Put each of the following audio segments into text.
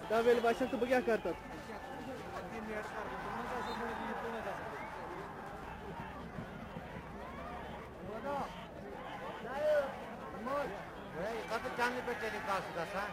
Davveli başlattı bu gel kartat. Kata canlı beceri karşıda sen.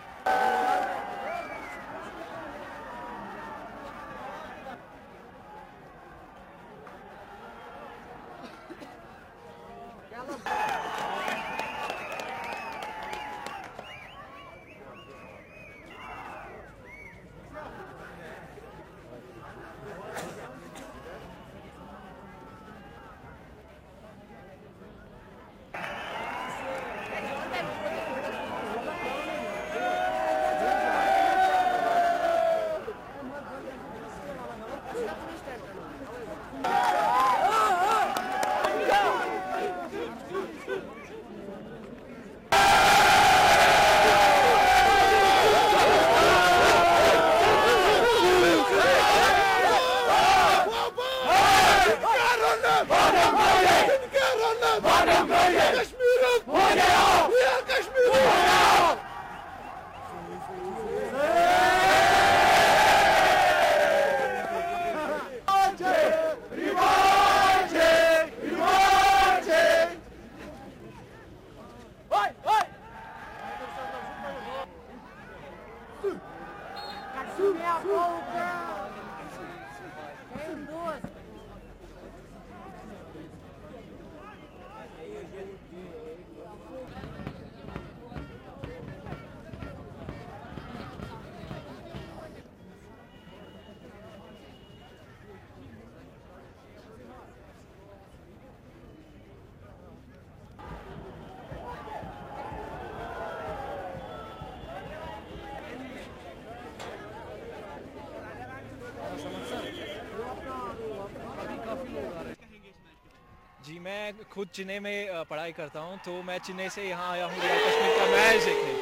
जी मैं खुद चेन्नई में पढ़ाई करता हूं, तो मैं चेन्नई से यहाँ आया हूँ रियल कश्मीर का मैच देखने।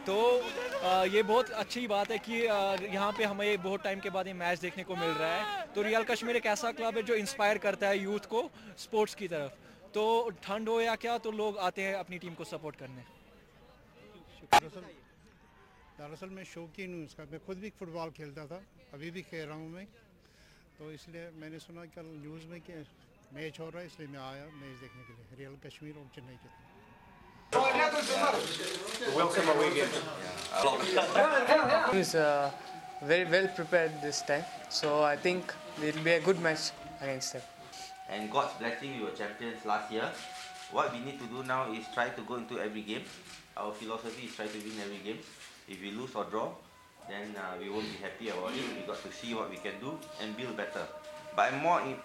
तो ये बहुत अच्छी बात है कि यहाँ पे हमें बहुत टाइम के बाद ये मैच देखने को मिल रहा है। तो रियल कश्मीर एक ऐसा क्लब है जो इंस्पायर करता है यूथ को स्पोर्ट्स की तरफ। तो ठंड हो या क्या, तो लोग आते हैं अपनी टीम को सपोर्ट करने। दरअसल मैं शौकीन हूँ इसका, मैं खुद भी फुटबॉल खेलता था, अभी भी खेल रहा हूँ मैं। तो इसलिए मैंने सुना कल न्यूज़ में कि मैच हो रहा है, इसलिए मैं आया मैच देखने के लिए, रियल कश्मीर और चेन्नई के। Welcome away game. Is very well prepared this time, so I think it will be a good match against them. And God's blessing, we were champions last year. What we need to do now is try to go into every game. Our philosophy is try to win every game. If we lose or draw, then we won't be happy about it. We got to see what we can do and build better. But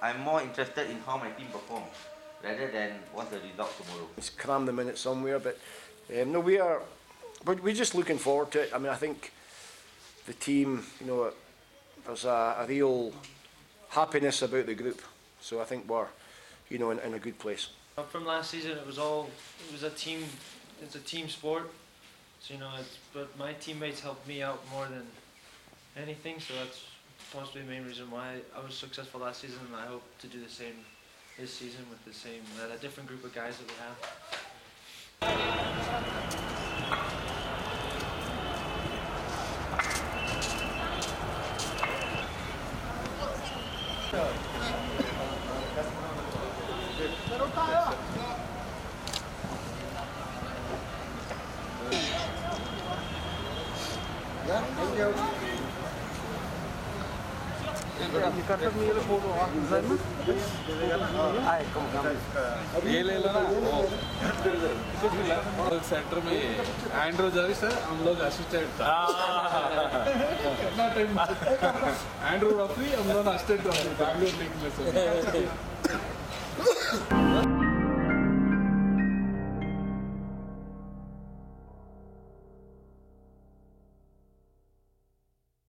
I'm more interested in how my team performs rather than what's the result tomorrow. Let's cram them in it somewhere, but no, we're just looking forward to it. I mean, I think the team, there's a real happiness about the group. So I think we're, in a good place. From last season, it was a team. It's a team sport. So but my teammates helped me out more than anything. So that's possibly the main reason why I was successful last season, and I hope to do the same this season with a different group of guys that we have. ये ले लो ना वो centre में Andrew Joyce है, हम लोग assistant था। कितना टाइम एंड्रू रफी, हम लोग असिस्टेंट थे बैंगलोर लीग में से।